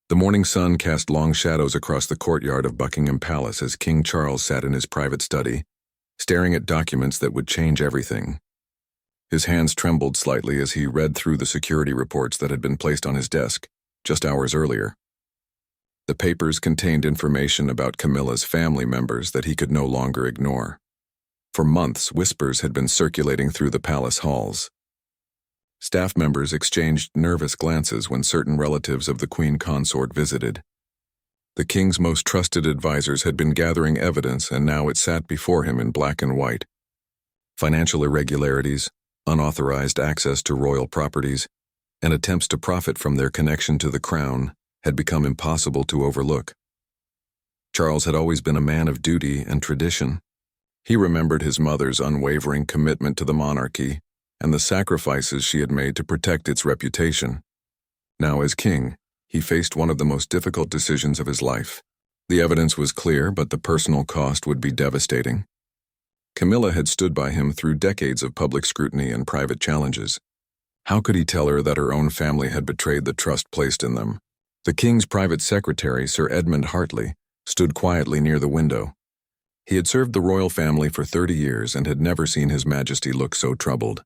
The morning sun cast long shadows across the courtyard of Buckingham Palace as King Charles sat in his private study, staring at documents that would change everything. His hands trembled slightly as he read through the security reports that had been placed on his desk just hours earlier. The papers contained information about Camilla's family members that he could no longer ignore. For months, whispers had been circulating through the palace halls. Staff members exchanged nervous glances when certain relatives of the Queen Consort visited. The king's most trusted advisors had been gathering evidence, and now it sat before him in black and white. Financial irregularities, unauthorized access to royal properties, and attempts to profit from their connection to the crown had become impossible to overlook. Charles had always been a man of duty and tradition. He remembered his mother's unwavering commitment to the monarchy and the sacrifices she had made to protect its reputation. Now, as king, he faced one of the most difficult decisions of his life. The evidence was clear, but the personal cost would be devastating. Camilla had stood by him through decades of public scrutiny and private challenges. How could he tell her that her own family had betrayed the trust placed in them? The king's private secretary, Sir Edmund Hartley, stood quietly near the window. He had served the royal family for 30 years and had never seen His Majesty look so troubled.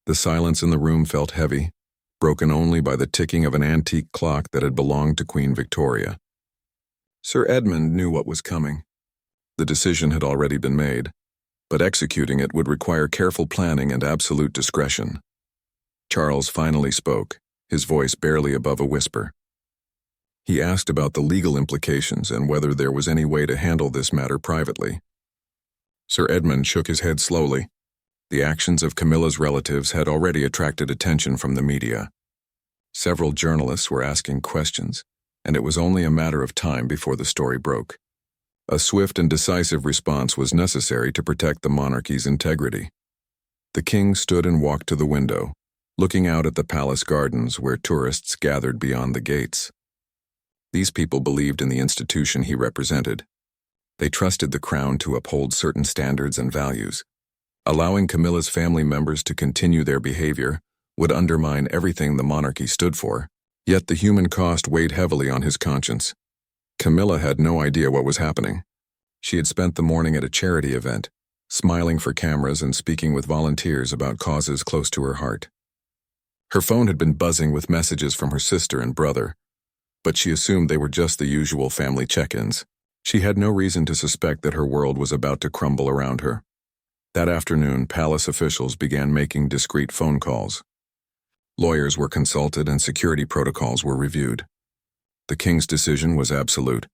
The silence in the room felt heavy, broken only by the ticking of an antique clock that had belonged to Queen Victoria. Sir Edmund knew what was coming. The decision had already been made, but executing it would require careful planning and absolute discretion. Charles finally spoke, his voice barely above a whisper. He asked about the legal implications and whether there was any way to handle this matter privately. Sir Edmund shook his head slowly. The actions of Camilla's relatives had already attracted attention from the media. Several journalists were asking questions, and it was only a matter of time before the story broke. A swift and decisive response was necessary to protect the monarchy's integrity. The king stood and walked to the window, looking out at the palace gardens where tourists gathered beyond the gates. These people believed in the institution he represented. They trusted the crown to uphold certain standards and values. Allowing Camilla's family members to continue their behavior would undermine everything the monarchy stood for, yet the human cost weighed heavily on his conscience. Camilla had no idea what was happening. She had spent the morning at a charity event, smiling for cameras and speaking with volunteers about causes close to her heart. Her phone had been buzzing with messages from her sister and brother, but she assumed they were just the usual family check-ins. She had no reason to suspect that her world was about to crumble around her. That afternoon, palace officials began making discreet phone calls. Lawyers were consulted and security protocols were reviewed. The king's decision was absolute,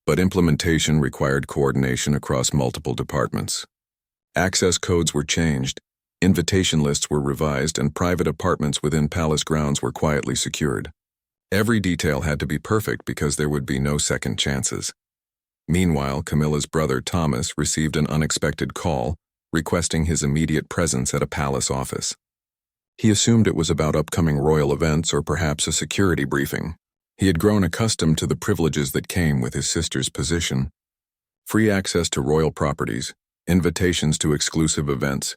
but implementation required coordination across multiple departments. Access codes were changed, invitation lists were revised, and private apartments within palace grounds were quietly secured. Every detail had to be perfect because there would be no second chances. Meanwhile, Camilla's brother Thomas received an unexpected call requesting his immediate presence at a palace office. He assumed it was about upcoming royal events or perhaps a security briefing. He had grown accustomed to the privileges that came with his sister's position: free access to royal properties, invitations to exclusive events,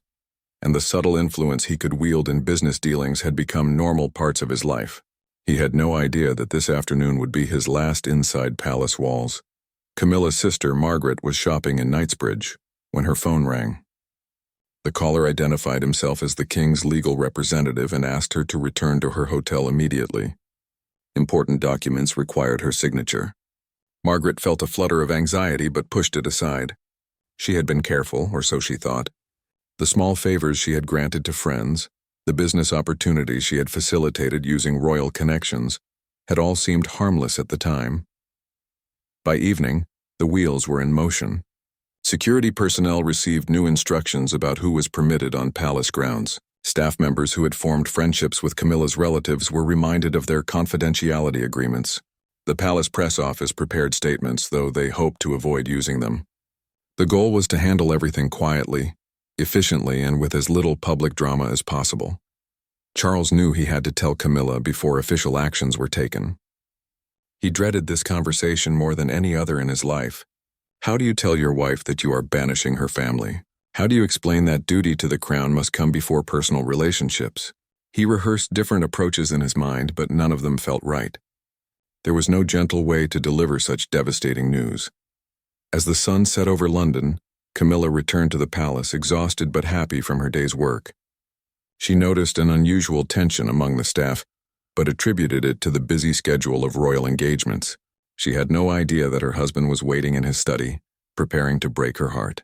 and the subtle influence he could wield in business dealings had become normal parts of his life. He had no idea that this afternoon would be his last inside palace walls. Camilla's sister, Margaret, was shopping in Knightsbridge when her phone rang. The caller identified himself as the king's legal representative and asked her to return to her hotel immediately. Important documents required her signature. Margaret felt a flutter of anxiety but pushed it aside. She had been careful, or so she thought. The small favors she had granted to friends, the business opportunities she had facilitated using royal connections, had all seemed harmless at the time. By evening, the wheels were in motion. Security personnel received new instructions about who was permitted on palace grounds. Staff members who had formed friendships with Camilla's relatives were reminded of their confidentiality agreements. The palace press office prepared statements, though they hoped to avoid using them. The goal was to handle everything quietly, efficiently, and with as little public drama as possible. Charles knew he had to tell Camilla before official actions were taken. He dreaded this conversation more than any other in his life. How do you tell your wife that you are banishing her family? How do you explain that duty to the crown must come before personal relationships? He rehearsed different approaches in his mind, but none of them felt right. There was no gentle way to deliver such devastating news. As the sun set over London, Camilla returned to the palace exhausted but happy from her day's work. She noticed an unusual tension among the staff, but attributed it to the busy schedule of royal engagements. She had no idea that her husband was waiting in his study, preparing to break her heart.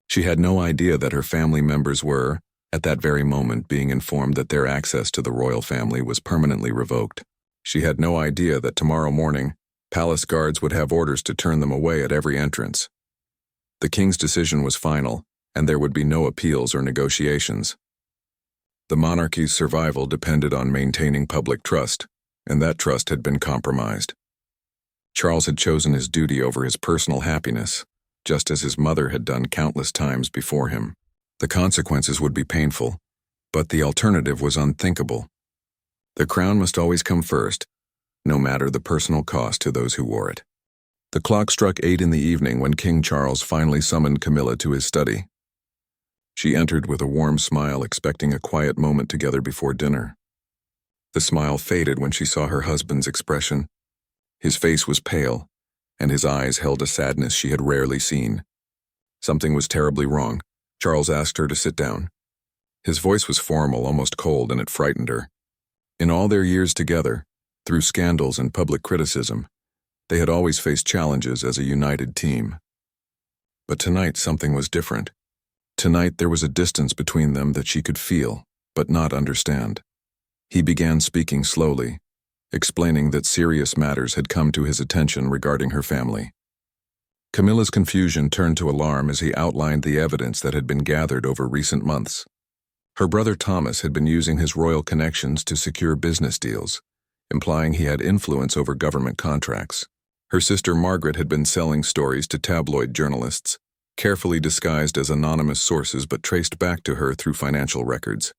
She had no idea that her family members were, at that very moment, being informed that their access to the royal family was permanently revoked. She had no idea that tomorrow morning, palace guards would have orders to turn them away at every entrance. The king's decision was final, and there would be no appeals or negotiations. The monarchy's survival depended on maintaining public trust, and that trust had been compromised. Charles had chosen his duty over his personal happiness, just as his mother had done countless times before him. The consequences would be painful, but the alternative was unthinkable. The crown must always come first, no matter the personal cost to those who wore it. The clock struck 8 in the evening when King Charles finally summoned Camilla to his study. She entered with a warm smile, expecting a quiet moment together before dinner. The smile faded when she saw her husband's expression. His face was pale, and his eyes held a sadness she had rarely seen. Something was terribly wrong. Charles asked her to sit down. His voice was formal, almost cold, and it frightened her. In all their years together, through scandals and public criticism, they had always faced challenges as a united team. But tonight something was different. Tonight there was a distance between them that she could feel, but not understand. He began speaking slowly, explaining that serious matters had come to his attention regarding her family. Camilla's confusion turned to alarm as he outlined the evidence that had been gathered over recent months. Her brother Thomas had been using his royal connections to secure business deals, implying he had influence over government contracts. Her sister Margaret had been selling stories to tabloid journalists, carefully disguised as anonymous sources but traced back to her through financial records.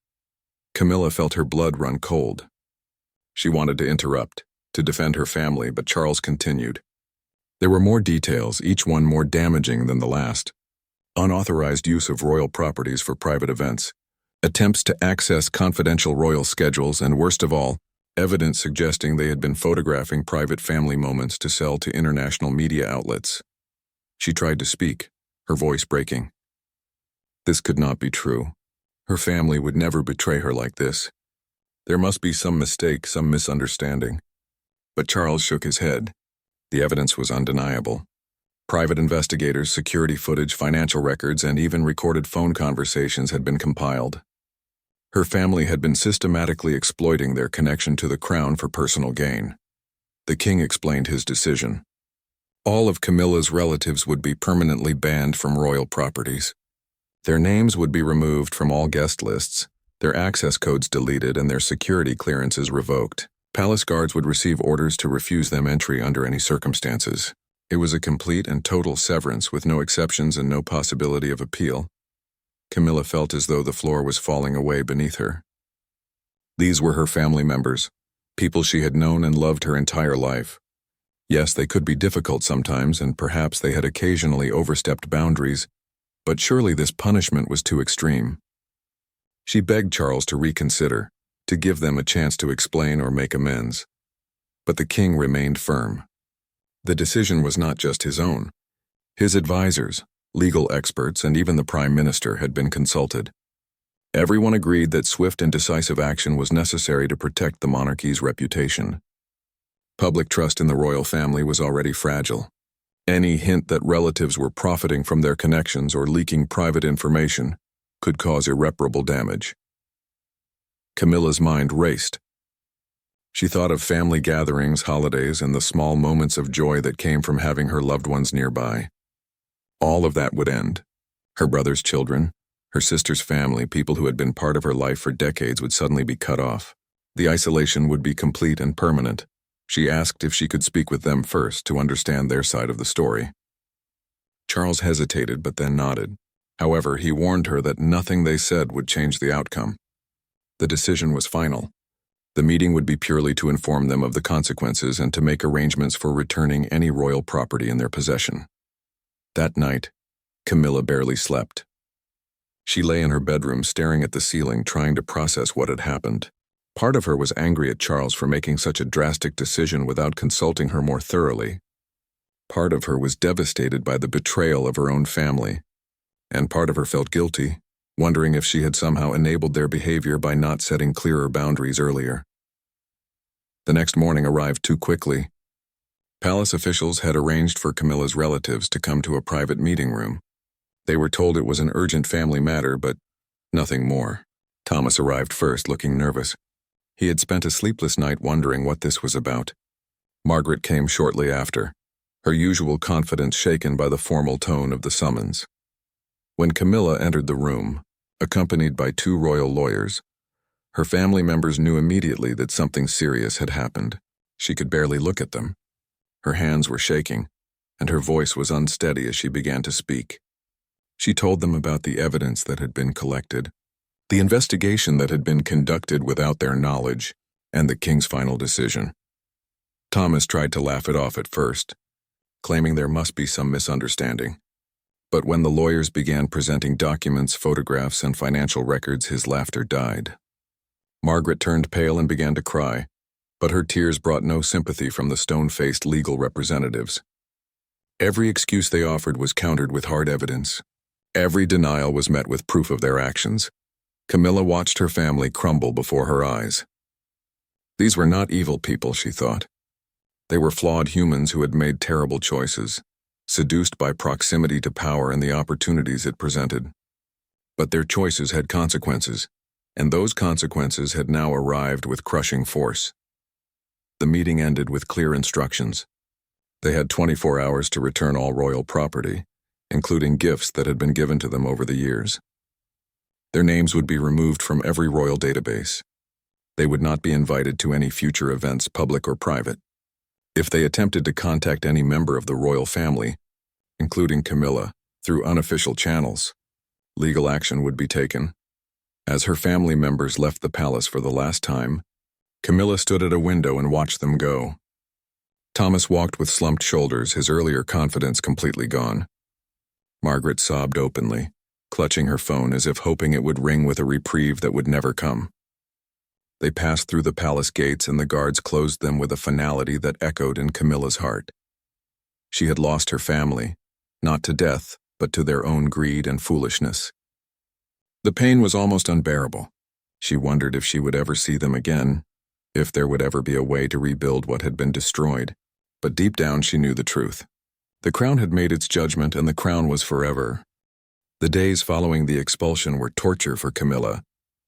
Camilla felt her blood run cold. She wanted to interrupt, to defend her family, but Charles continued. There were more details, each one more damaging than the last. Unauthorized use of royal properties for private events, attempts to access confidential royal schedules, and worst of all, evidence suggesting they had been photographing private family moments to sell to international media outlets. She tried to speak, her voice breaking. This could not be true. Her family would never betray her like this. There must be some mistake, some misunderstanding. But Charles shook his head. The evidence was undeniable. Private investigators, security footage, financial records, and even recorded phone conversations had been compiled. Her family had been systematically exploiting their connection to the crown for personal gain. The king explained his decision. All of Camilla's relatives would be permanently banned from royal properties. Their names would be removed from all guest lists, their access codes deleted, and their security clearances revoked. Palace guards would receive orders to refuse them entry under any circumstances. It was a complete and total severance with no exceptions and no possibility of appeal. Camilla felt as though the floor was falling away beneath her. These were her family members, people she had known and loved her entire life. Yes, they could be difficult sometimes, and perhaps they had occasionally overstepped boundaries, but surely this punishment was too extreme. She begged Charles to reconsider, to give them a chance to explain or make amends. But the king remained firm. The decision was not just his own. His advisors, legal experts, and even the Prime Minister had been consulted. Everyone agreed that swift and decisive action was necessary to protect the monarchy's reputation. Public trust in the royal family was already fragile. Any hint that relatives were profiting from their connections or leaking private information could cause irreparable damage. Camilla's mind raced. She thought of family gatherings, holidays, and the small moments of joy that came from having her loved ones nearby. All of that would end. Her brother's children, her sister's family, people who had been part of her life for decades would suddenly be cut off. The isolation would be complete and permanent. She asked if she could speak with them first to understand their side of the story. Charles hesitated but then nodded. However, he warned her that nothing they said would change the outcome. The decision was final. The meeting would be purely to inform them of the consequences and to make arrangements for returning any royal property in their possession. That night, Camilla barely slept. She lay in her bedroom staring at the ceiling, trying to process what had happened. Part of her was angry at Charles for making such a drastic decision without consulting her more thoroughly. Part of her was devastated by the betrayal of her own family, and part of her felt guilty, wondering if she had somehow enabled their behavior by not setting clearer boundaries earlier. The next morning arrived too quickly. Palace officials had arranged for Camilla's relatives to come to a private meeting room. They were told it was an urgent family matter, but nothing more. Thomas arrived first, looking nervous. He had spent a sleepless night wondering what this was about. Margaret came shortly after, her usual confidence shaken by the formal tone of the summons. When Camilla entered the room, accompanied by 2 royal lawyers, her family members knew immediately that something serious had happened. She could barely look at them. Her hands were shaking, and her voice was unsteady as she began to speak. She told them about the evidence that had been collected, the investigation that had been conducted without their knowledge, and the king's final decision. Thomas tried to laugh it off at first, claiming there must be some misunderstanding. But when the lawyers began presenting documents, photographs, and financial records, his laughter died. Margaret turned pale and began to cry, but her tears brought no sympathy from the stone-faced legal representatives. Every excuse they offered was countered with hard evidence. Every denial was met with proof of their actions. Camilla watched her family crumble before her eyes. These were not evil people, she thought. They were flawed humans who had made terrible choices, seduced by proximity to power and the opportunities it presented. But their choices had consequences, and those consequences had now arrived with crushing force. The meeting ended with clear instructions. They had 24 hours to return all royal property, including gifts that had been given to them over the years. Their names would be removed from every royal database. They would not be invited to any future events, public or private. If they attempted to contact any member of the royal family, including Camilla, through unofficial channels, legal action would be taken. As her family members left the palace for the last time, Camilla stood at a window and watched them go. Thomas walked with slumped shoulders, his earlier confidence completely gone. Margaret sobbed openly, clutching her phone as if hoping it would ring with a reprieve that would never come. They passed through the palace gates and the guards closed them with a finality that echoed in Camilla's heart. She had lost her family, not to death, but to their own greed and foolishness. The pain was almost unbearable. She wondered if she would ever see them again, if there would ever be a way to rebuild what had been destroyed. But deep down she knew the truth. The crown had made its judgment and the crown was forever. The days following the expulsion were torture for Camilla.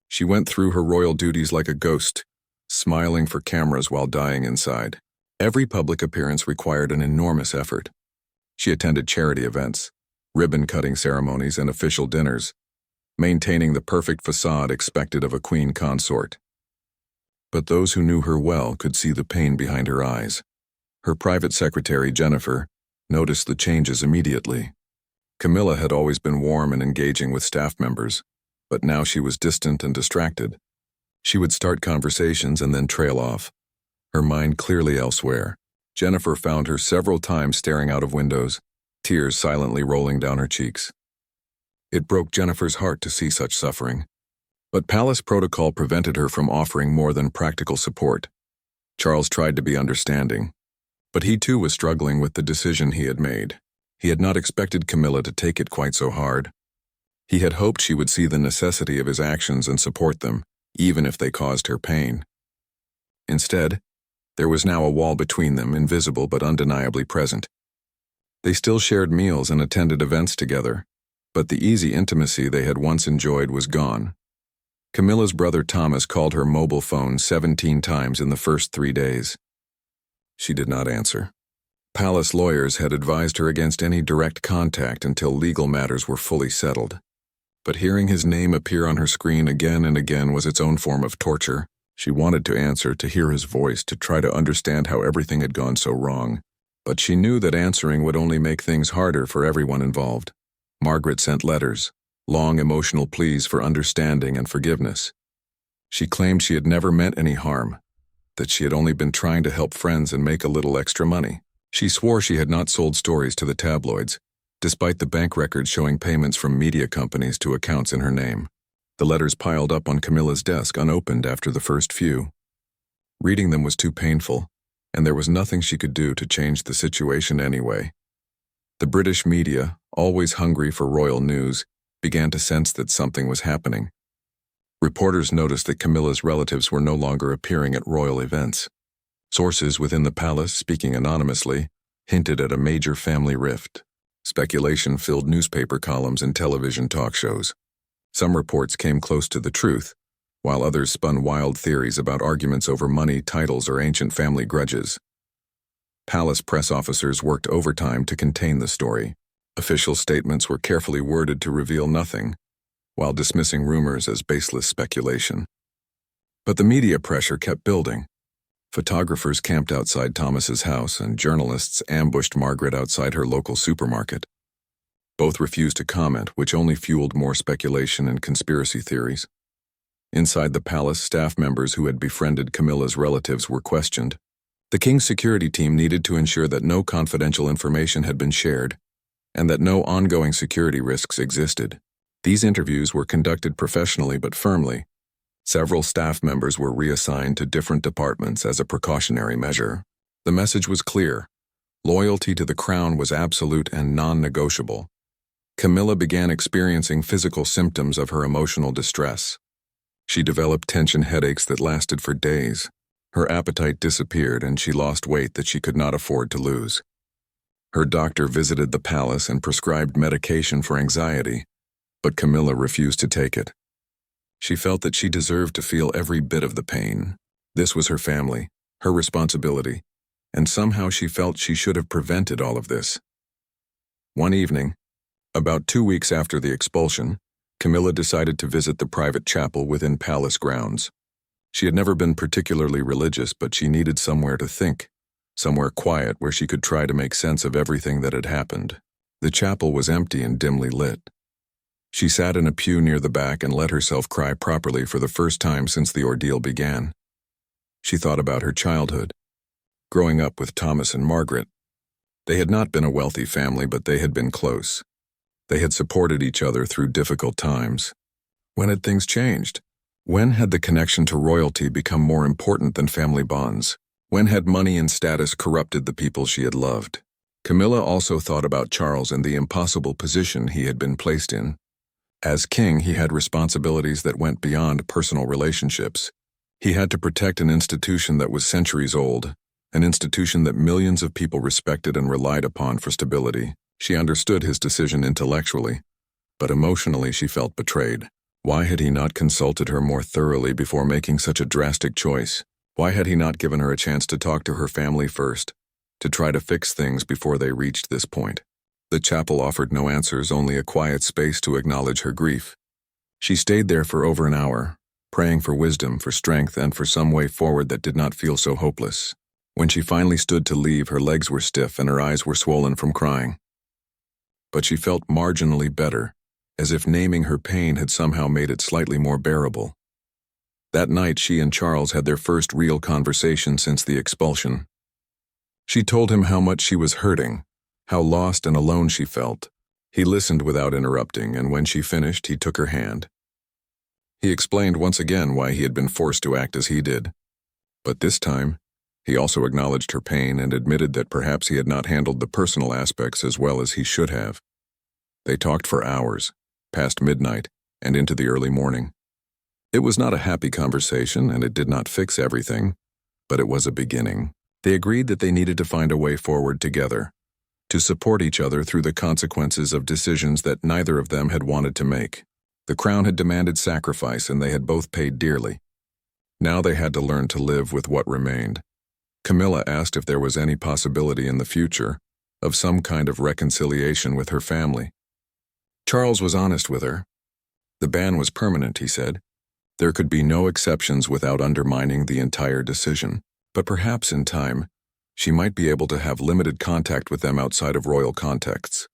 She went through her royal duties like a ghost, smiling for cameras while dying inside. Every public appearance required an enormous effort. She attended charity events, ribbon-cutting ceremonies, and official dinners, maintaining the perfect facade expected of a queen consort. But those who knew her well could see the pain behind her eyes. Her private secretary, Jennifer, noticed the changes immediately. Camilla had always been warm and engaging with staff members, but now she was distant and distracted. She would start conversations and then trail off, her mind clearly elsewhere. Jennifer found her several times staring out of windows, tears silently rolling down her cheeks. It broke Jennifer's heart to see such suffering. But palace protocol prevented her from offering more than practical support. Charles tried to be understanding, but he too was struggling with the decision he had made. He had not expected Camilla to take it quite so hard. He had hoped she would see the necessity of his actions and support them, even if they caused her pain. Instead, there was now a wall between them, invisible but undeniably present. They still shared meals and attended events together, but the easy intimacy they had once enjoyed was gone. Camilla's brother Thomas called her mobile phone 17 times in the first 3 days. She did not answer. Palace lawyers had advised her against any direct contact until legal matters were fully settled. But hearing his name appear on her screen again and again was its own form of torture. She wanted to answer, to hear his voice, to try to understand how everything had gone so wrong. But she knew that answering would only make things harder for everyone involved. Margaret sent letters, long emotional pleas for understanding and forgiveness. She claimed she had never meant any harm, that she had only been trying to help friends and make a little extra money. She swore she had not sold stories to the tabloids, despite the bank records showing payments from media companies to accounts in her name. The letters piled up on Camilla's desk unopened after the first few. Reading them was too painful, and there was nothing she could do to change the situation anyway. The British media, always hungry for royal news, began to sense that something was happening. Reporters noticed that Camilla's relatives were no longer appearing at royal events. Sources within the palace, speaking anonymously, hinted at a major family rift. Speculation filled newspaper columns and television talk shows. Some reports came close to the truth, while others spun wild theories about arguments over money, titles, or ancient family grudges. Palace press officers worked overtime to contain the story. Official statements were carefully worded to reveal nothing, while dismissing rumors as baseless speculation. But the media pressure kept building. Photographers camped outside Thomas's house, and journalists ambushed Margaret outside her local supermarket. Both refused to comment, which only fueled more speculation and conspiracy theories. Inside the palace, staff members who had befriended Camilla's relatives were questioned. The king's security team needed to ensure that no confidential information had been shared, and that no ongoing security risks existed. These interviews were conducted professionally but firmly. Several staff members were reassigned to different departments as a precautionary measure. The message was clear. Loyalty to the crown was absolute and non-negotiable. Camilla began experiencing physical symptoms of her emotional distress. She developed tension headaches that lasted for days. Her appetite disappeared, and she lost weight that she could not afford to lose. Her doctor visited the palace and prescribed medication for anxiety, but Camilla refused to take it. She felt that she deserved to feel every bit of the pain. This was her family, her responsibility, and somehow she felt she should have prevented all of this. One evening, about 2 weeks after the expulsion, Camilla decided to visit the private chapel within palace grounds. She had never been particularly religious, but she needed somewhere to think, somewhere quiet where she could try to make sense of everything that had happened. The chapel was empty and dimly lit. She sat in a pew near the back and let herself cry properly for the first time since the ordeal began. She thought about her childhood, growing up with Thomas and Margaret. They had not been a wealthy family, but they had been close. They had supported each other through difficult times. When had things changed? When had the connection to royalty become more important than family bonds? When had money and status corrupted the people she had loved? Camilla also thought about Charles and the impossible position he had been placed in. As king, he had responsibilities that went beyond personal relationships. He had to protect an institution that was centuries old, an institution that millions of people respected and relied upon for stability. She understood his decision intellectually, but emotionally she felt betrayed. Why had he not consulted her more thoroughly before making such a drastic choice? Why had he not given her a chance to talk to her family first, to try to fix things before they reached this point? The chapel offered no answers, only a quiet space to acknowledge her grief. She stayed there for over an hour, praying for wisdom, for strength, and for some way forward that did not feel so hopeless. When she finally stood to leave, her legs were stiff and her eyes were swollen from crying. But she felt marginally better, as if naming her pain had somehow made it slightly more bearable. That night, she and Charles had their first real conversation since the expulsion. She told him how much she was hurting, how lost and alone she felt. He listened without interrupting, and when she finished, he took her hand. He explained once again why he had been forced to act as he did. But this time, he also acknowledged her pain and admitted that perhaps he had not handled the personal aspects as well as he should have. They talked for hours, past midnight, and into the early morning. It was not a happy conversation, and it did not fix everything, but it was a beginning. They agreed that they needed to find a way forward together, to support each other through the consequences of decisions that neither of them had wanted to make. The crown had demanded sacrifice, and they had both paid dearly. Now they had to learn to live with what remained. Camilla asked if there was any possibility in the future of some kind of reconciliation with her family. Charles was honest with her. The ban was permanent, he said. There could be no exceptions without undermining the entire decision. But perhaps in time, she might be able to have limited contact with them outside of royal contexts,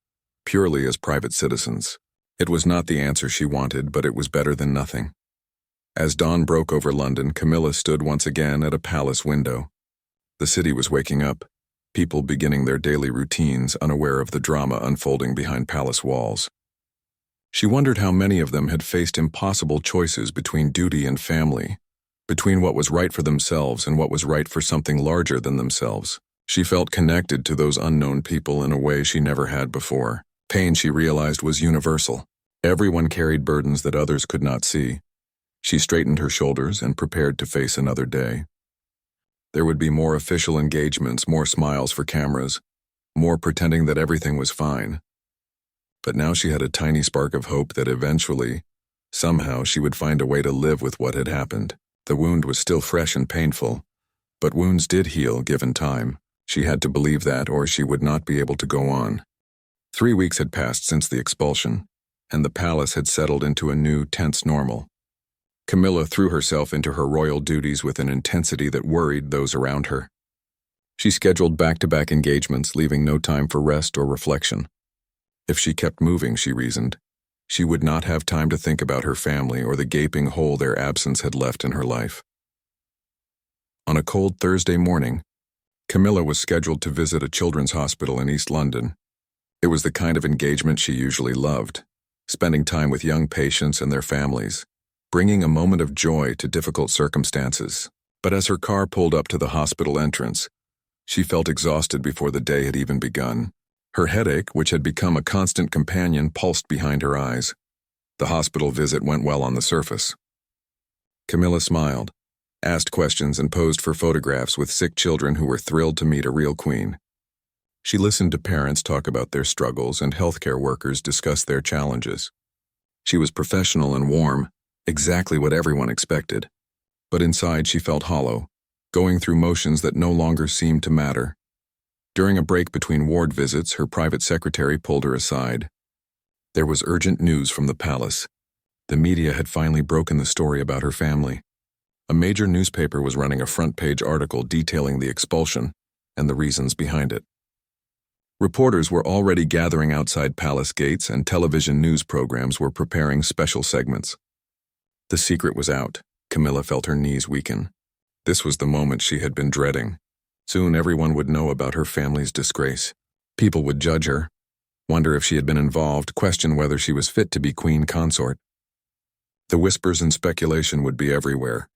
purely as private citizens. It was not the answer she wanted, but it was better than nothing. As dawn broke over London, Camilla stood once again at a palace window. The city was waking up, people beginning their daily routines, unaware of the drama unfolding behind palace walls. She wondered how many of them had faced impossible choices between duty and family, between what was right for themselves and what was right for something larger than themselves. She felt connected to those unknown people in a way she never had before. Pain, she realized, was universal. Everyone carried burdens that others could not see. She straightened her shoulders and prepared to face another day. There would be more official engagements, more smiles for cameras, more pretending that everything was fine. But now she had a tiny spark of hope that eventually, somehow, she would find a way to live with what had happened. The wound was still fresh and painful, but wounds did heal given time. She had to believe that, or she would not be able to go on. 3 weeks had passed since the expulsion, and the palace had settled into a new, tense normal. Camilla threw herself into her royal duties with an intensity that worried those around her. She scheduled back-to-back engagements, leaving no time for rest or reflection. If she kept moving, she reasoned, she would not have time to think about her family or the gaping hole their absence had left in her life. On a cold Thursday morning, Camilla was scheduled to visit a children's hospital in East London. It was the kind of engagement she usually loved, spending time with young patients and their families, bringing a moment of joy to difficult circumstances. But as her car pulled up to the hospital entrance, she felt exhausted before the day had even begun. Her headache, which had become a constant companion, pulsed behind her eyes. The hospital visit went well on the surface. Camilla smiled, asked questions, and posed for photographs with sick children who were thrilled to meet a real queen. She listened to parents talk about their struggles and healthcare workers discuss their challenges. She was professional and warm, exactly what everyone expected. But inside she felt hollow, going through motions that no longer seemed to matter. During a break between ward visits, her private secretary pulled her aside. There was urgent news from the palace. The media had finally broken the story about her family. A major newspaper was running a front-page article detailing the expulsion and the reasons behind it. Reporters were already gathering outside palace gates, and television news programs were preparing special segments. The secret was out. Camilla felt her knees weaken. This was the moment she had been dreading. Soon everyone would know about her family's disgrace. People would judge her, wonder if she had been involved, question whether she was fit to be queen consort. The whispers and speculation would be everywhere,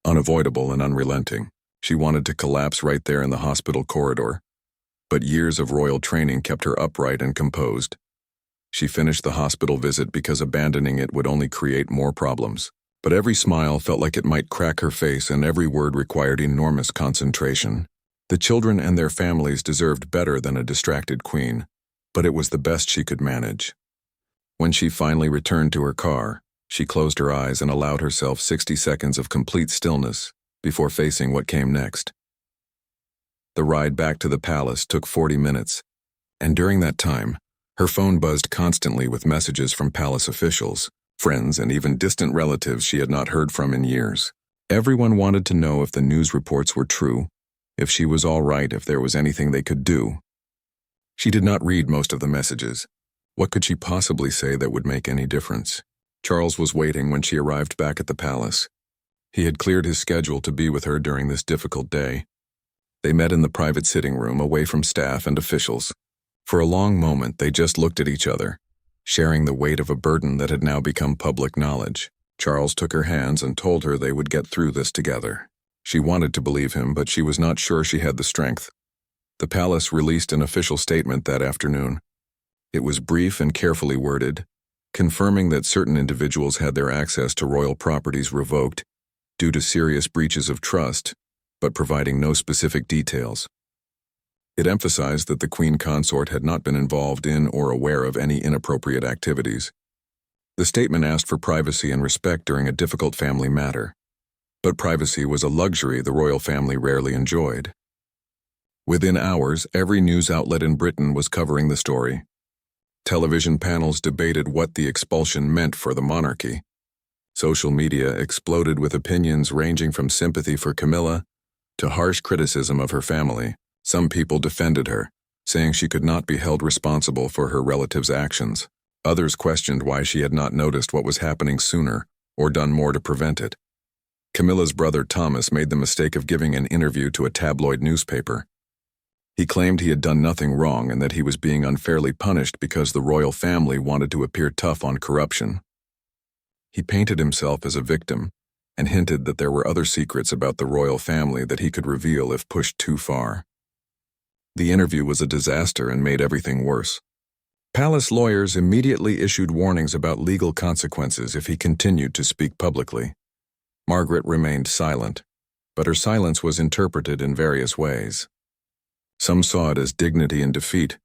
unavoidable and unrelenting. She wanted to collapse right there in the hospital corridor, but years of royal training kept her upright and composed. She finished the hospital visit because abandoning it would only create more problems. But every smile felt like it might crack her face, and every word required enormous concentration. The children and their families deserved better than a distracted queen, but it was the best she could manage. When she finally returned to her car, she closed her eyes and allowed herself 60 seconds of complete stillness before facing what came next. The ride back to the palace took 40 minutes, and during that time, her phone buzzed constantly with messages from palace officials, friends, and even distant relatives she had not heard from in years. Everyone wanted to know if the news reports were true, if she was all right, if there was anything they could do. She did not read most of the messages. What could she possibly say that would make any difference? Charles was waiting when she arrived back at the palace. He had cleared his schedule to be with her during this difficult day. They met in the private sitting room, away from staff and officials. For a long moment, they just looked at each other, sharing the weight of a burden that had now become public knowledge. Charles took her hands and told her they would get through this together. She wanted to believe him, but she was not sure she had the strength. The palace released an official statement that afternoon. It was brief and carefully worded, confirming that certain individuals had their access to royal properties revoked due to serious breaches of trust, but providing no specific details. It emphasized that the queen consort had not been involved in or aware of any inappropriate activities. The statement asked for privacy and respect during a difficult family matter. But privacy was a luxury the royal family rarely enjoyed. Within hours, every news outlet in Britain was covering the story. Television panels debated what the expulsion meant for the monarchy. Social media exploded with opinions ranging from sympathy for Camilla to harsh criticism of her family. Some people defended her, saying she could not be held responsible for her relatives' actions. Others questioned why she had not noticed what was happening sooner or done more to prevent it. Camilla's brother Thomas made the mistake of giving an interview to a tabloid newspaper. He claimed he had done nothing wrong and that he was being unfairly punished because the royal family wanted to appear tough on corruption. He painted himself as a victim and hinted that there were other secrets about the royal family that he could reveal if pushed too far. The interview was a disaster and made everything worse. Palace lawyers immediately issued warnings about legal consequences if he continued to speak publicly. Margaret remained silent, but her silence was interpreted in various ways. Some saw it as dignity in defeat,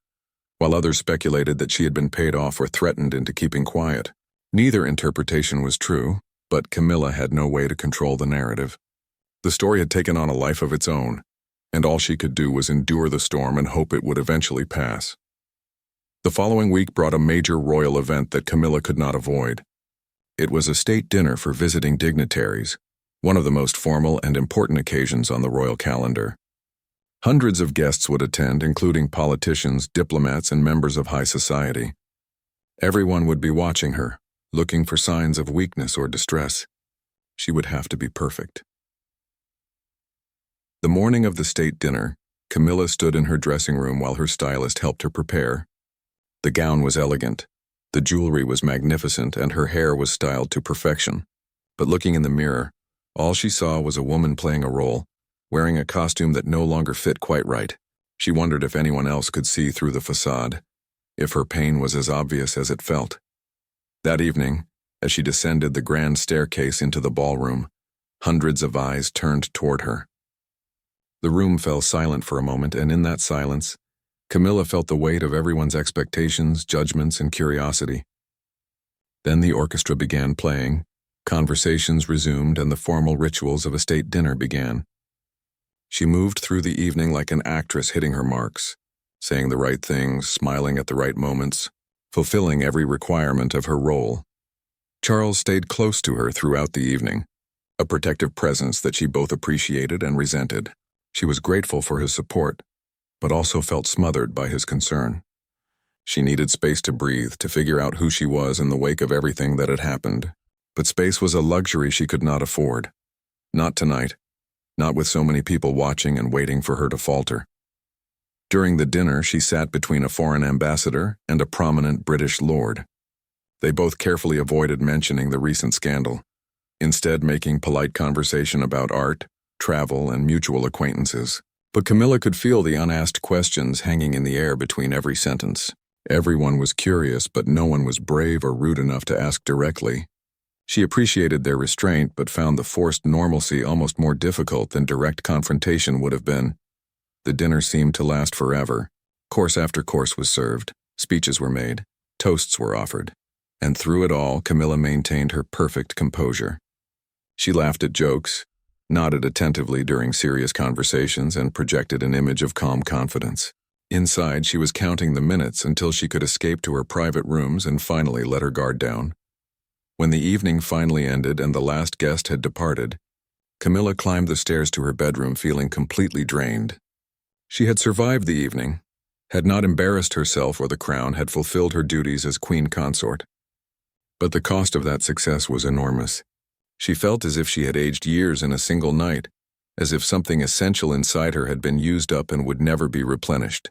while others speculated that she had been paid off or threatened into keeping quiet. Neither interpretation was true, but Camilla had no way to control the narrative. The story had taken on a life of its own, and all she could do was endure the storm and hope it would eventually pass. The following week brought a major royal event that Camilla could not avoid. It was a state dinner for visiting dignitaries, one of the most formal and important occasions on the royal calendar. Hundreds of guests would attend, including politicians, diplomats, and members of high society. Everyone would be watching her, looking for signs of weakness or distress. She would have to be perfect. The morning of the state dinner, Camilla stood in her dressing room while her stylist helped her prepare. The gown was elegant, the jewelry was magnificent, and her hair was styled to perfection. But looking in the mirror, all she saw was a woman playing a role, wearing a costume that no longer fit quite right. She wondered if anyone else could see through the facade, if her pain was as obvious as it felt. That evening, as she descended the grand staircase into the ballroom, hundreds of eyes turned toward her. The room fell silent for a moment, and in that silence, Camilla felt the weight of everyone's expectations, judgments, and curiosity. Then the orchestra began playing, conversations resumed, and the formal rituals of a state dinner began. She moved through the evening like an actress hitting her marks, saying the right things, smiling at the right moments, fulfilling every requirement of her role. Charles stayed close to her throughout the evening, a protective presence that she both appreciated and resented. She was grateful for his support, but also felt smothered by his concern. She needed space to breathe, to figure out who she was in the wake of everything that had happened. But space was a luxury she could not afford. Not tonight, not with so many people watching and waiting for her to falter. During the dinner, she sat between a foreign ambassador and a prominent British lord. They both carefully avoided mentioning the recent scandal, instead making polite conversation about art, travel, and mutual acquaintances. But Camilla could feel the unasked questions hanging in the air between every sentence. Everyone was curious, but no one was brave or rude enough to ask directly. She appreciated their restraint, but found the forced normalcy almost more difficult than direct confrontation would have been. The dinner seemed to last forever. Course after course was served, speeches were made, toasts were offered, and through it all, Camilla maintained her perfect composure. She laughed at jokes, nodded attentively during serious conversations, and projected an image of calm confidence. Inside, she was counting the minutes until she could escape to her private rooms and finally let her guard down. When the evening finally ended and the last guest had departed, Camilla climbed the stairs to her bedroom feeling completely drained. She had survived the evening, had not embarrassed herself or the crown, had fulfilled her duties as queen consort. But the cost of that success was enormous. She felt as if she had aged years in a single night, as if something essential inside her had been used up and would never be replenished.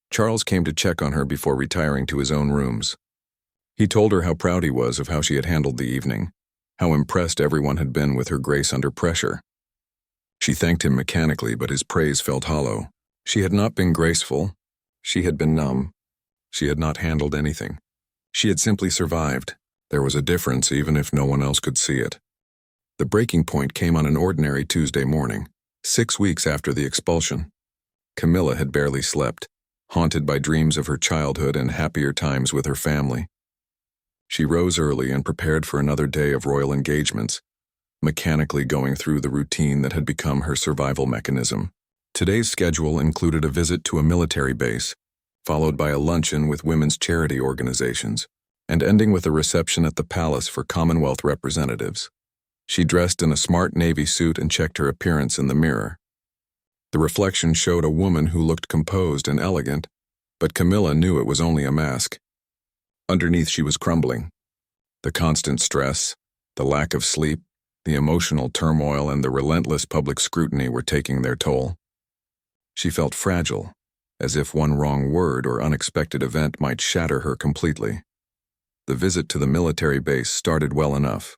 Charles came to check on her before retiring to his own rooms. He told her how proud he was of how she had handled the evening, how impressed everyone had been with her grace under pressure. She thanked him mechanically, but his praise felt hollow. She had not been graceful. She had been numb. She had not handled anything. She had simply survived. There was a difference even if no one else could see it. The breaking point came on an ordinary Tuesday morning, 6 weeks after the expulsion. Camilla had barely slept, haunted by dreams of her childhood and happier times with her family. She rose early and prepared for another day of royal engagements, mechanically going through the routine that had become her survival mechanism. Today's schedule included a visit to a military base, followed by a luncheon with women's charity organizations, and ending with a reception at the palace for Commonwealth representatives. She dressed in a smart navy suit and checked her appearance in the mirror. The reflection showed a woman who looked composed and elegant, but Camilla knew it was only a mask. Underneath, she was crumbling. The constant stress, the lack of sleep, the emotional turmoil, and the relentless public scrutiny were taking their toll. She felt fragile, as if one wrong word or unexpected event might shatter her completely. The visit to the military base started well enough.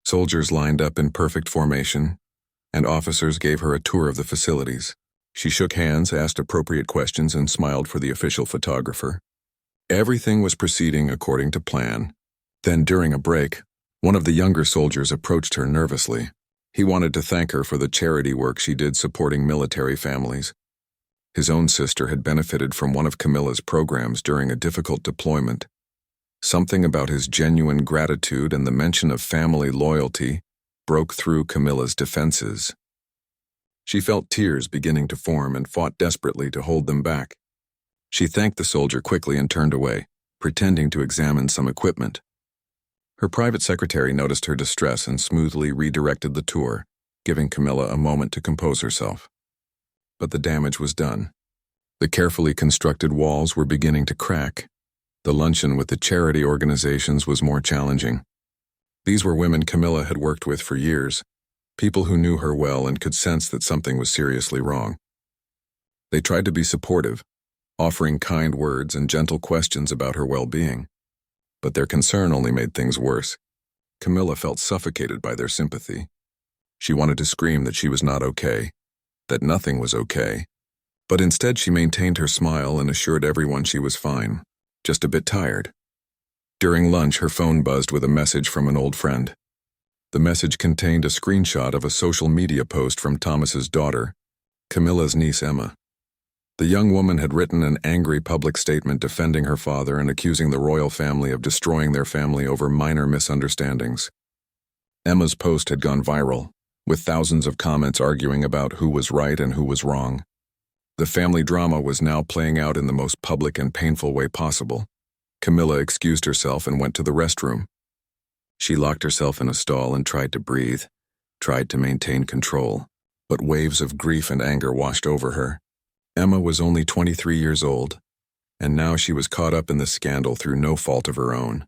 Soldiers lined up in perfect formation, and officers gave her a tour of the facilities. She shook hands, asked appropriate questions, and smiled for the official photographer. Everything was proceeding according to plan. Then, during a break, one of the younger soldiers approached her nervously. He wanted to thank her for the charity work she did supporting military families. His own sister had benefited from one of Camilla's programs during a difficult deployment. Something about his genuine gratitude and the mention of family loyalty broke through Camilla's defenses. She felt tears beginning to form and fought desperately to hold them back. She thanked the soldier quickly and turned away, pretending to examine some equipment. Her private secretary noticed her distress and smoothly redirected the tour, giving Camilla a moment to compose herself. But the damage was done. The carefully constructed walls were beginning to crack. The luncheon with the charity organizations was more challenging. These were women Camilla had worked with for years, people who knew her well and could sense that something was seriously wrong. They tried to be supportive, offering kind words and gentle questions about her well-being. But their concern only made things worse. Camilla felt suffocated by their sympathy. She wanted to scream that she was not okay, that nothing was okay. But instead she maintained her smile and assured everyone she was fine, just a bit tired. During lunch, her phone buzzed with a message from an old friend. The message contained a screenshot of a social media post from Thomas's daughter, Camilla's niece Emma. The young woman had written an angry public statement defending her father and accusing the royal family of destroying their family over minor misunderstandings. Emma's post had gone viral, with thousands of comments arguing about who was right and who was wrong. The family drama was now playing out in the most public and painful way possible. Camilla excused herself and went to the restroom. She locked herself in a stall and tried to breathe, tried to maintain control, but waves of grief and anger washed over her. Emma was only 23 years old, and now she was caught up in the scandal through no fault of her own.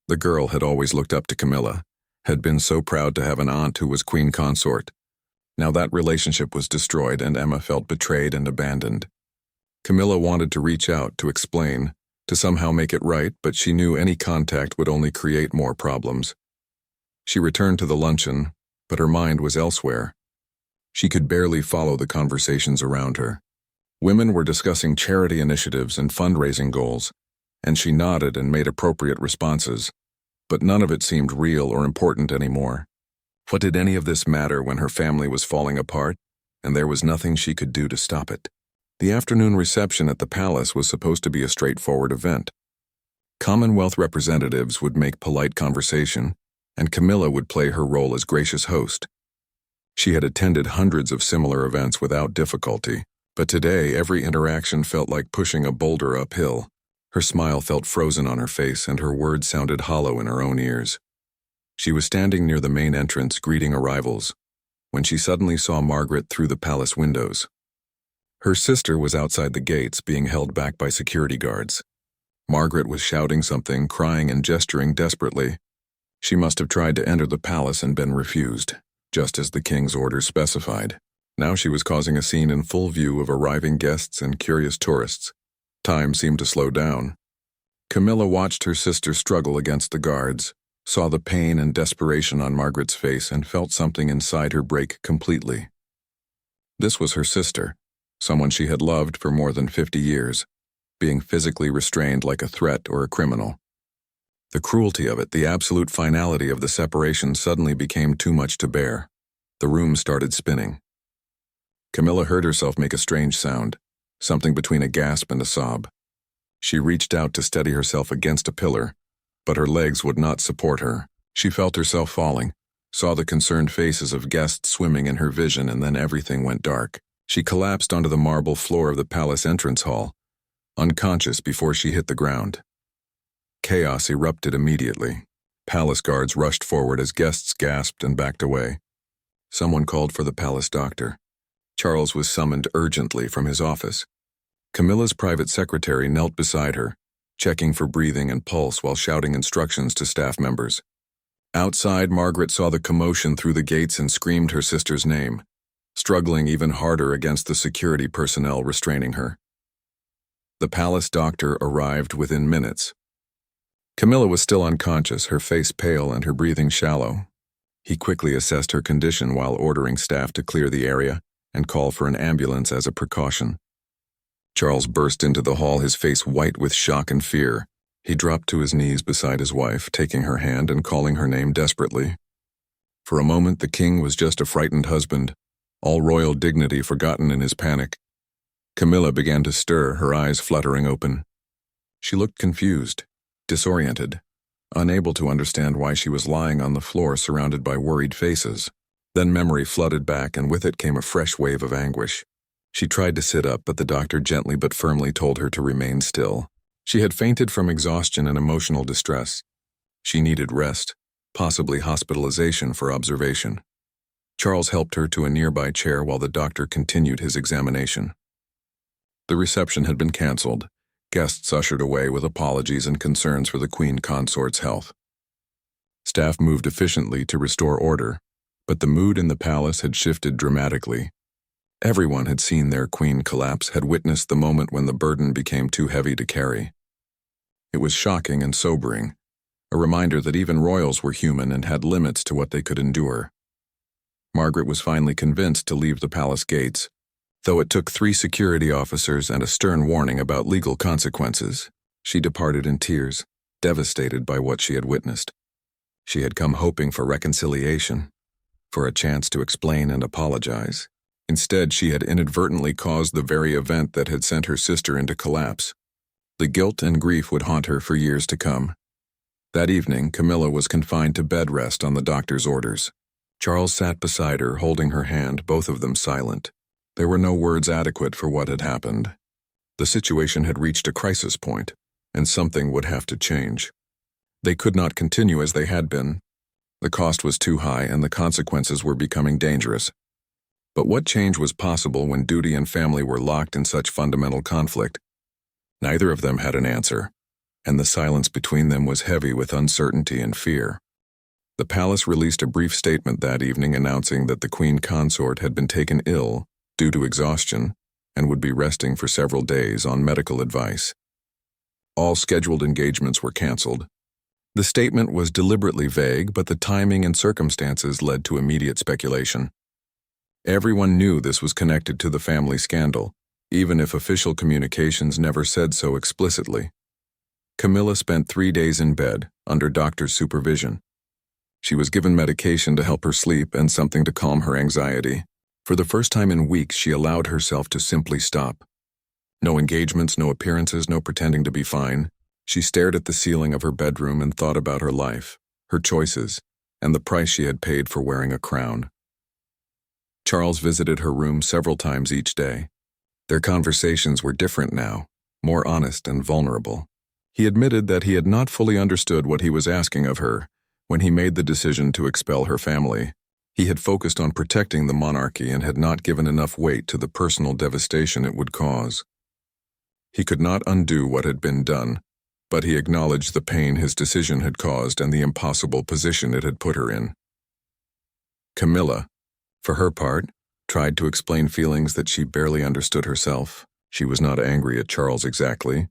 The girl had always looked up to Camilla, had been so proud to have an aunt who was queen consort. Now that relationship was destroyed and Emma felt betrayed and abandoned. Camilla wanted to reach out, to explain, to somehow make it right, but she knew any contact would only create more problems. She returned to the luncheon, but her mind was elsewhere. She could barely follow the conversations around her. Women were discussing charity initiatives and fundraising goals, and she nodded and made appropriate responses, but none of it seemed real or important anymore. What did any of this matter when her family was falling apart, and there was nothing she could do to stop it? The afternoon reception at the palace was supposed to be a straightforward event. Commonwealth representatives would make polite conversation, and Camilla would play her role as gracious host. She had attended hundreds of similar events without difficulty, but today every interaction felt like pushing a boulder uphill. Her smile felt frozen on her face, and her words sounded hollow in her own ears. She was standing near the main entrance greeting arrivals, when she suddenly saw Margaret through the palace windows. Her sister was outside the gates, being held back by security guards. Margaret was shouting something, crying and gesturing desperately. She must have tried to enter the palace and been refused, just as the king's orders specified. Now she was causing a scene in full view of arriving guests and curious tourists. Time seemed to slow down. Camilla watched her sister struggle against the guards, saw the pain and desperation on Margaret's face, and felt something inside her break completely. This was her sister, someone she had loved for more than 50 years, being physically restrained like a threat or a criminal. The cruelty of it, the absolute finality of the separation suddenly became too much to bear. The room started spinning. Camilla heard herself make a strange sound, something between a gasp and a sob. She reached out to steady herself against a pillar, but her legs would not support her. She felt herself falling, saw the concerned faces of guests swimming in her vision, and then everything went dark. She collapsed onto the marble floor of the palace entrance hall, unconscious before she hit the ground. Chaos erupted immediately. Palace guards rushed forward as guests gasped and backed away. Someone called for the palace doctor. Charles was summoned urgently from his office. Camilla's private secretary knelt beside her, checking for breathing and pulse while shouting instructions to staff members. Outside, Margaret saw the commotion through the gates and screamed her sister's name. struggling even harder against the security personnel restraining her. The palace doctor arrived within minutes. Camilla was still unconscious, her face pale and her breathing shallow. He quickly assessed her condition while ordering staff to clear the area and call for an ambulance as a precaution. Charles burst into the hall, his face white with shock and fear. He dropped to his knees beside his wife, taking her hand and calling her name desperately. For a moment, the king was just a frightened husband, all royal dignity forgotten in his panic. Camilla began to stir, her eyes fluttering open. She looked confused, disoriented, unable to understand why she was lying on the floor surrounded by worried faces. Then memory flooded back, and with it came a fresh wave of anguish. She tried to sit up, but the doctor gently but firmly told her to remain still. She had fainted from exhaustion and emotional distress. She needed rest, possibly hospitalization for observation. Charles helped her to a nearby chair while the doctor continued his examination. The reception had been canceled, guests ushered away with apologies and concerns for the Queen Consort's health. Staff moved efficiently to restore order, but the mood in the palace had shifted dramatically. Everyone had seen their queen collapse, had witnessed the moment when the burden became too heavy to carry. It was shocking and sobering, a reminder that even royals were human and had limits to what they could endure. Margaret was finally convinced to leave the palace gates, though it took 3 security officers and a stern warning about legal consequences. She departed in tears, devastated by what she had witnessed. She had come hoping for reconciliation, for a chance to explain and apologize. Instead, she had inadvertently caused the very event that had sent her sister into collapse. The guilt and grief would haunt her for years to come. That evening, Camilla was confined to bed rest on the doctor's orders. Charles sat beside her, holding her hand, both of them silent. There were no words adequate for what had happened. The situation had reached a crisis point, and something would have to change. They could not continue as they had been. The cost was too high, and the consequences were becoming dangerous. But what change was possible when duty and family were locked in such fundamental conflict? Neither of them had an answer, and the silence between them was heavy with uncertainty and fear. The palace released a brief statement that evening announcing that the Queen Consort had been taken ill due to exhaustion and would be resting for several days on medical advice. All scheduled engagements were canceled. The statement was deliberately vague, but the timing and circumstances led to immediate speculation. Everyone knew this was connected to the family scandal, even if official communications never said so explicitly. Camilla spent 3 days in bed, under doctor's supervision. She was given medication to help her sleep and something to calm her anxiety. For the first time in weeks, she allowed herself to simply stop. No engagements, no appearances, no pretending to be fine. She stared at the ceiling of her bedroom and thought about her life, her choices, and the price she had paid for wearing a crown. Charles visited her room several times each day. Their conversations were different now, more honest and vulnerable. He admitted that he had not fully understood what he was asking of her when he made the decision to expel her family. He had focused on protecting the monarchy and had not given enough weight to the personal devastation it would cause. He could not undo what had been done, but he acknowledged the pain his decision had caused and the impossible position it had put her in. Camilla, for her part, tried to explain feelings that she barely understood herself. She was not angry at Charles exactly,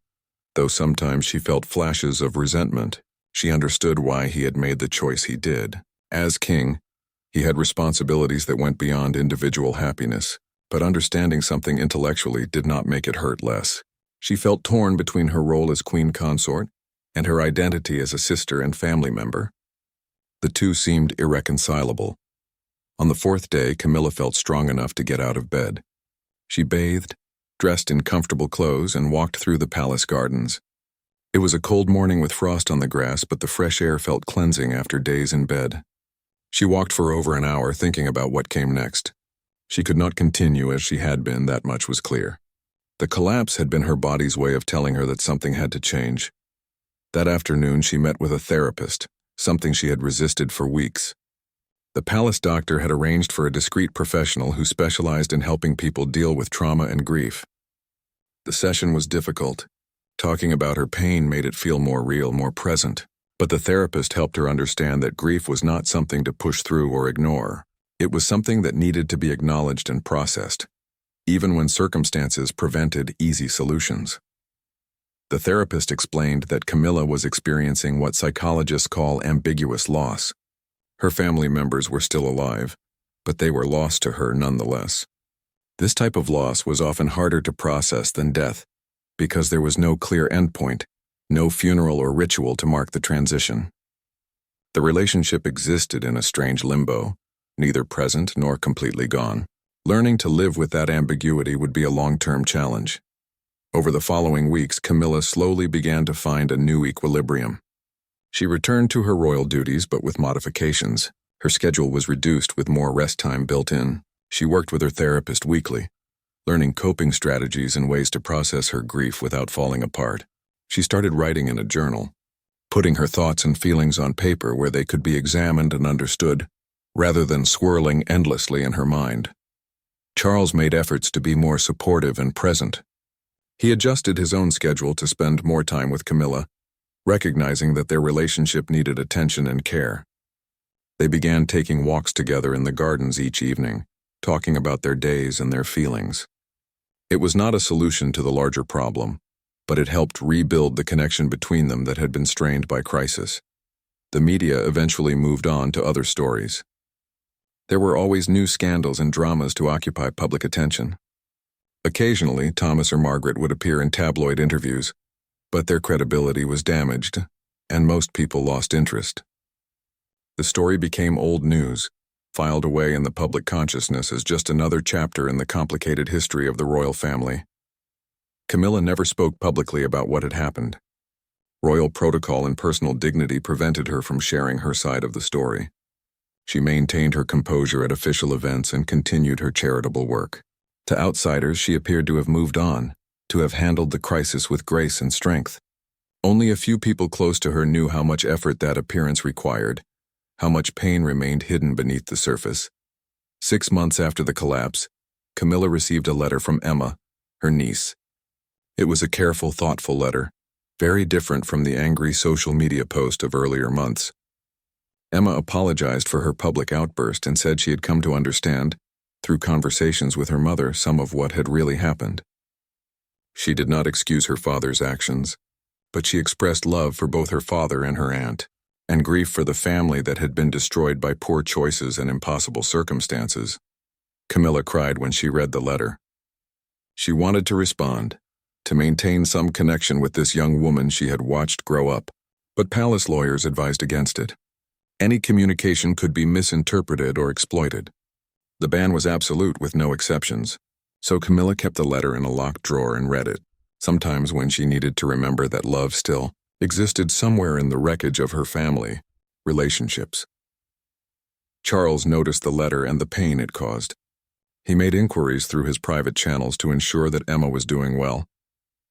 though sometimes she felt flashes of resentment. She understood why he had made the choice he did. As king, he had responsibilities that went beyond individual happiness, but understanding something intellectually did not make it hurt less. She felt torn between her role as queen consort and her identity as a sister and family member. The two seemed irreconcilable. On the 4th day, Camilla felt strong enough to get out of bed. She bathed, dressed in comfortable clothes, and walked through the palace gardens. It was a cold morning with frost on the grass, but the fresh air felt cleansing after days in bed. She walked for over an hour, thinking about what came next. She could not continue as she had been, that much was clear. The collapse had been her body's way of telling her that something had to change. That afternoon, she met with a therapist, something she had resisted for weeks. The palace doctor had arranged for a discreet professional who specialized in helping people deal with trauma and grief. The session was difficult. Talking about her pain made it feel more real, more present. But the therapist helped her understand that grief was not something to push through or ignore. It was something that needed to be acknowledged and processed, even when circumstances prevented easy solutions. The therapist explained that Camilla was experiencing what psychologists call ambiguous loss. Her family members were still alive, but they were lost to her nonetheless. This type of loss was often harder to process than death, because there was no clear endpoint, no funeral or ritual to mark the transition. The relationship existed in a strange limbo, neither present nor completely gone. Learning to live with that ambiguity would be a long-term challenge. Over the following weeks, Camilla slowly began to find a new equilibrium. She returned to her royal duties, but with modifications. Her schedule was reduced with more rest time built in. She worked with her therapist weekly, learning coping strategies and ways to process her grief without falling apart. She started writing in a journal, putting her thoughts and feelings on paper where they could be examined and understood, rather than swirling endlessly in her mind. Charles made efforts to be more supportive and present. He adjusted his own schedule to spend more time with Camilla, recognizing that their relationship needed attention and care. They began taking walks together in the gardens each evening, talking about their days and their feelings. It was not a solution to the larger problem, but it helped rebuild the connection between them that had been strained by crisis. The media eventually moved on to other stories. There were always new scandals and dramas to occupy public attention. Occasionally, Thomas or Margaret would appear in tabloid interviews, but their credibility was damaged, and most people lost interest. The story became old news, filed away in the public consciousness as just another chapter in the complicated history of the royal family. Camilla never spoke publicly about what had happened. Royal protocol and personal dignity prevented her from sharing her side of the story. She maintained her composure at official events and continued her charitable work. To outsiders, she appeared to have moved on, to have handled the crisis with grace and strength. Only a few people close to her knew how much effort that appearance required, how much pain remained hidden beneath the surface. 6 months after the collapse, Camilla received a letter from Emma, her niece. It was a careful, thoughtful letter, very different from the angry social media post of earlier months. Emma apologized for her public outburst and said she had come to understand, through conversations with her mother, some of what had really happened. She did not excuse her father's actions, but she expressed love for both her father and her aunt, and grief for the family that had been destroyed by poor choices and impossible circumstances. Camilla cried when she read the letter. She wanted to respond, to maintain some connection with this young woman she had watched grow up, but palace lawyers advised against it. Any communication could be misinterpreted or exploited. The ban was absolute with no exceptions, so Camilla kept the letter in a locked drawer and read it, sometimes when she needed to remember that love still existed somewhere in the wreckage of her family, relationships. Charles noticed the letter and the pain it caused. He made inquiries through his private channels to ensure that Emma was doing well,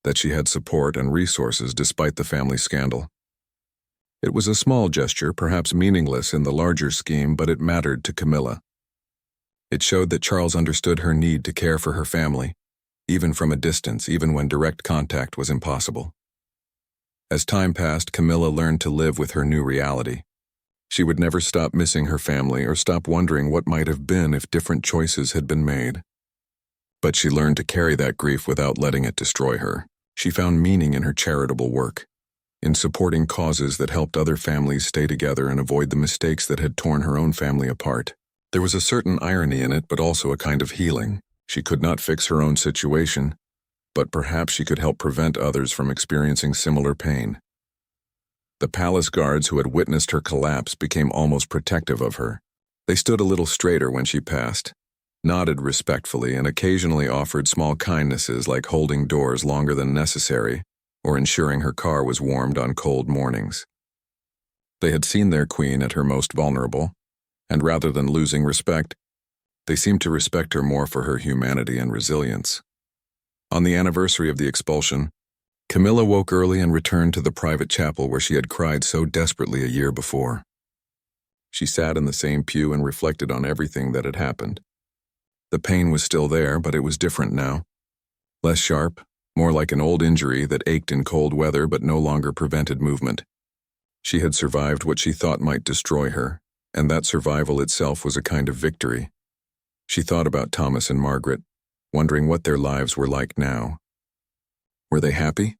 that she had support and resources despite the family scandal. It was a small gesture, perhaps meaningless in the larger scheme, but it mattered to Camilla. It showed that Charles understood her need to care for her family, even from a distance, even when direct contact was impossible. As time passed, Camilla learned to live with her new reality. She would never stop missing her family or stop wondering what might have been if different choices had been made. But she learned to carry that grief without letting it destroy her. She found meaning in her charitable work, in supporting causes that helped other families stay together and avoid the mistakes that had torn her own family apart. There was a certain irony in it, but also a kind of healing. She could not fix her own situation, but perhaps she could help prevent others from experiencing similar pain. The palace guards who had witnessed her collapse became almost protective of her. They stood a little straighter when she passed, nodded respectfully, and occasionally offered small kindnesses like holding doors longer than necessary or ensuring her car was warmed on cold mornings. They had seen their queen at her most vulnerable, and rather than losing respect, they seemed to respect her more for her humanity and resilience. On the anniversary of the expulsion, Camilla woke early and returned to the private chapel where she had cried so desperately a year before. She sat in the same pew and reflected on everything that had happened. The pain was still there, but it was different now. Less sharp, more like an old injury that ached in cold weather but no longer prevented movement. She had survived what she thought might destroy her, and that survival itself was a kind of victory. She thought about Thomas and Margaret, wondering what their lives were like now. Were they happy?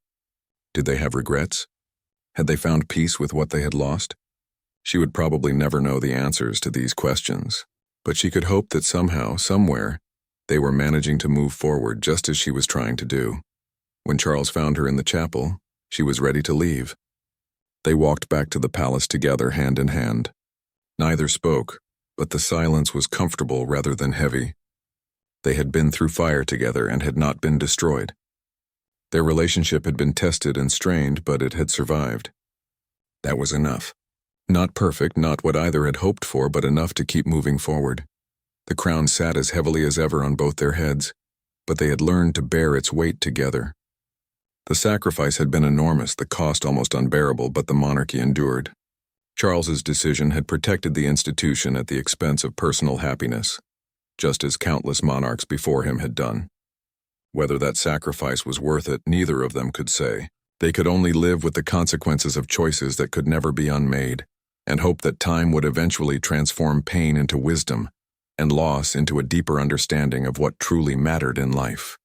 Did they have regrets? Had they found peace with what they had lost? She would probably never know the answers to these questions, but she could hope that somehow, somewhere, they were managing to move forward just as she was trying to do. When Charles found her in the chapel, she was ready to leave. They walked back to the palace together, hand in hand. Neither spoke, but the silence was comfortable rather than heavy. They had been through fire together and had not been destroyed. Their relationship had been tested and strained, but it had survived. That was enough. Not perfect, not what either had hoped for, but enough to keep moving forward. The crown sat as heavily as ever on both their heads, but they had learned to bear its weight together. The sacrifice had been enormous, the cost almost unbearable, but the monarchy endured. Charles's decision had protected the institution at the expense of personal happiness, just as countless monarchs before him had done. Whether that sacrifice was worth it, neither of them could say. They could only live with the consequences of choices that could never be unmade, and hope that time would eventually transform pain into wisdom, and loss into a deeper understanding of what truly mattered in life.